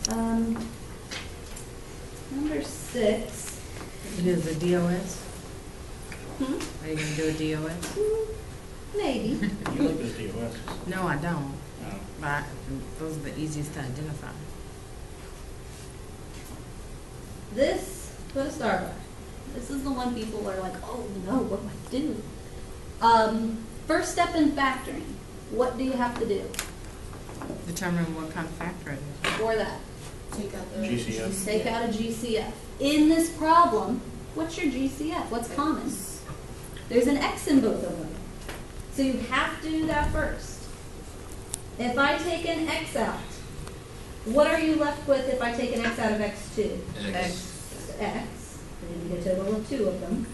Number 6. It is a DOS? Hmm? Are you gonna do a DOS? Maybe. You look at the DOS. No, I don't. No. But those are the easiest to identify. This, put a star by. This is the one people are like, oh no, what do I do? First step in factoring. What do you have to do Determine what kind of factor it is. for that? Take out the GCF. Take out a GCF. In this problem, what's your GCF? What's common? There's an X in both of them. So you have to do that first. If I take an X out, what are you left with if I take an X out of X2? X. X. Then you get a total of 2 of them.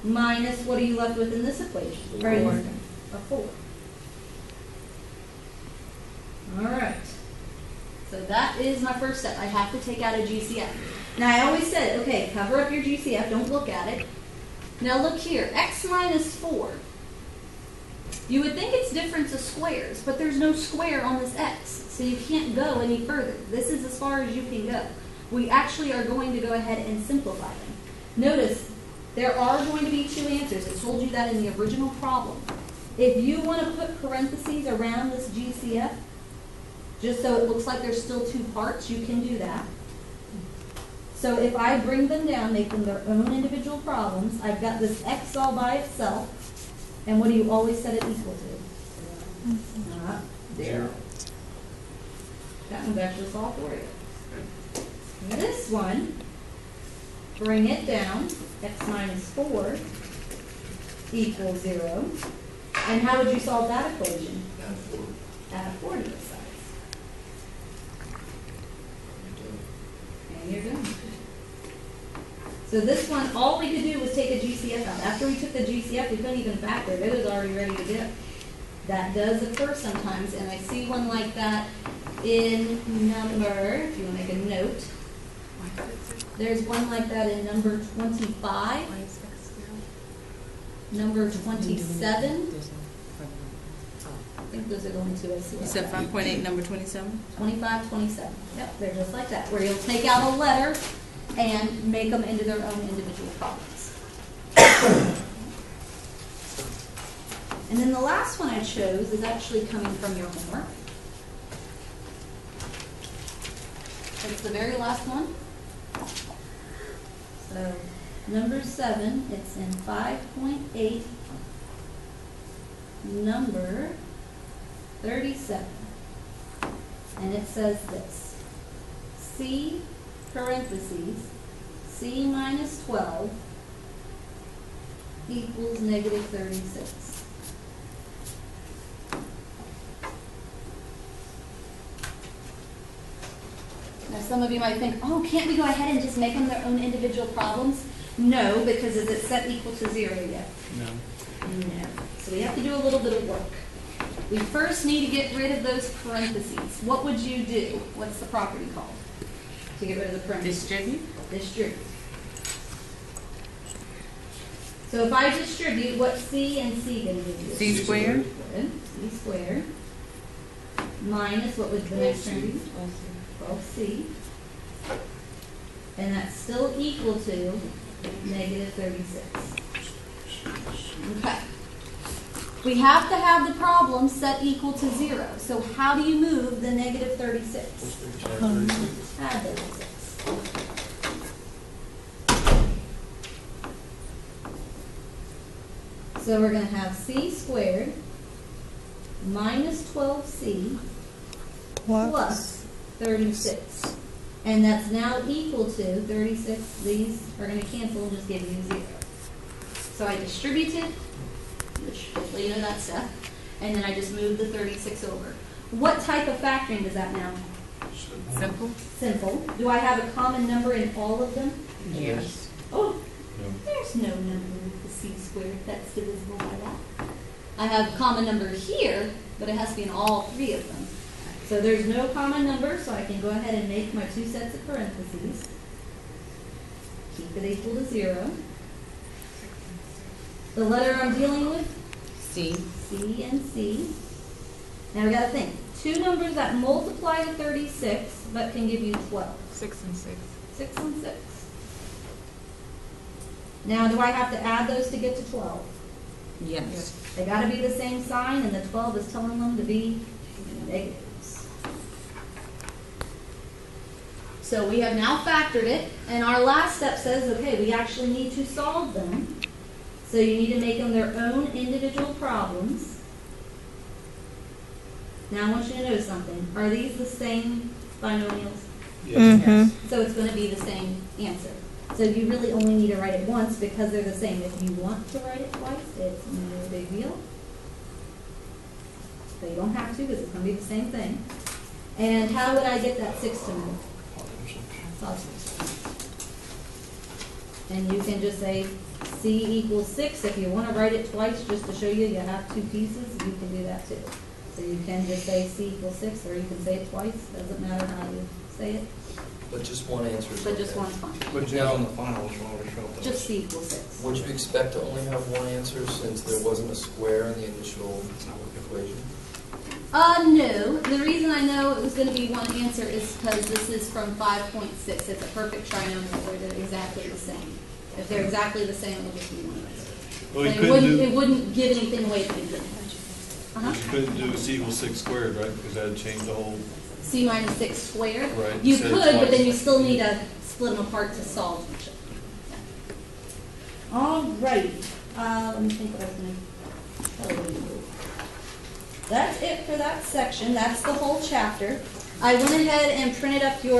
Minus, what are you left with in this equation? Or in this- a 4. All right. So that is my first step. I have to take out a GCF. Now I always said, okay, cover up your GCF, don't look at it. Now look here, X minus 4. You would think it's difference of squares, but there's no square on this X, so you can't go any further. This is as far as you can go. We actually are going to go ahead and simplify them. Notice, there are going to be 2 answers. It told you that in the original problem. If you want to put parentheses around this GCF, just so it looks like there's still 2 parts, you can do that. So if I bring them down, make them their own individual problems, I've got this X all by itself, and what do you always set it equal to? 0. That one's actually solved for you. This one, bring it down, X minus 4 equals 0. And how would you solve that equation? Add a 4 to the sides. And you're done. So this one, all we could do was take a GCF out. After we took the GCF, we couldn't even factor it. It was already ready to go. That does occur sometimes, and I see one like that in number, if you want to make a note, there's one like that in number 25, number 27. I think those are the only 2 I see. You said 5.8, number 27? 25, 27. Yep, they're just like that, where you'll take out a letter and make them into their own individual problems. And then the last one I chose is actually coming from your homework. It's the very last one. So, number 7, it's in 5.8, number 37. And it says this: C parentheses C minus 12 equals negative 36. Now some of you might think, oh, can't we go ahead and just make them their own individual problems? No, because is it set equal to 0 yet? No. No. So we have to do a little bit of work. We first need to get rid of those parentheses. What would you do? What's the property called? To get rid of the parentheses. Distribute? Distribute. So if I distribute, what's C and C going to give you? C squared? Good. C squared. Minus, what would the next term be? 12C. And that's still equal to negative 36. Okay. We have to have the problem set equal to 0. So how do you move the negative 36? Add 36. So we're going to have C squared minus 12C plus 36. And that's now equal to 36. These are going to cancel and just give you 0. So I distributed, which hopefully you know that stuff, and then I just moved the 36 over. What type of factoring does that now? Simple? Simple. Do I have a common number in all of them? Yes. Oh, No. there's no number with the C squared that's divisible by that. I have a common number here, but it has to be in all 3 of them. So there's no common number, so I can go ahead and make my 2 sets of parentheses. Keep it equal to 0. The letter I'm dealing with, C. C and C. Now we got to think. two numbers that multiply to 36, but can give you 12. 6 and 6. 6 and 6. Now, do I have to add those to get to 12? Yes. They gotta be the same sign, and the 12 is telling them to be negatives. So we have now factored it, and our last step says, okay, we actually need to solve them. So you need to make them their own individual problems. Now I want you to know something. Are these the same binomials? Yes. So it's gonna be the same answer. So you really only need to write it once because they're the same. If you want to write it twice, it's no big deal. But you don't have to because it's gonna be the same thing. And how would I get that 6 to move? Positive. And you can just say C equals 6. If you want to write it twice just to show you have two pieces, you can do that too. So you can just say C equals 6, or you can say it twice. Doesn't matter how you say it, But just one answer is but just okay. one's fine. But now in the finals, you always felt that. Just C equals 6. Would you expect to only have one answer since there wasn't a square in the initial equation? No. The reason I know it was going to be one answer is because this is from 5.6. It's a perfect trinomial where they're exactly the same. If they're exactly the same, it'll just be one answer. Well, But you it wouldn't, couldn't it wouldn't give anything away at the beginning. you couldn't do C equals 6 squared, right? Because that'd change the whole, C minus 6 squared. Right, You instead could, of but then twice. you still need to split them apart to solve each of them. All right. Let me think what I was going to tell you. That's it for that section. That's the whole chapter. I went ahead and printed up your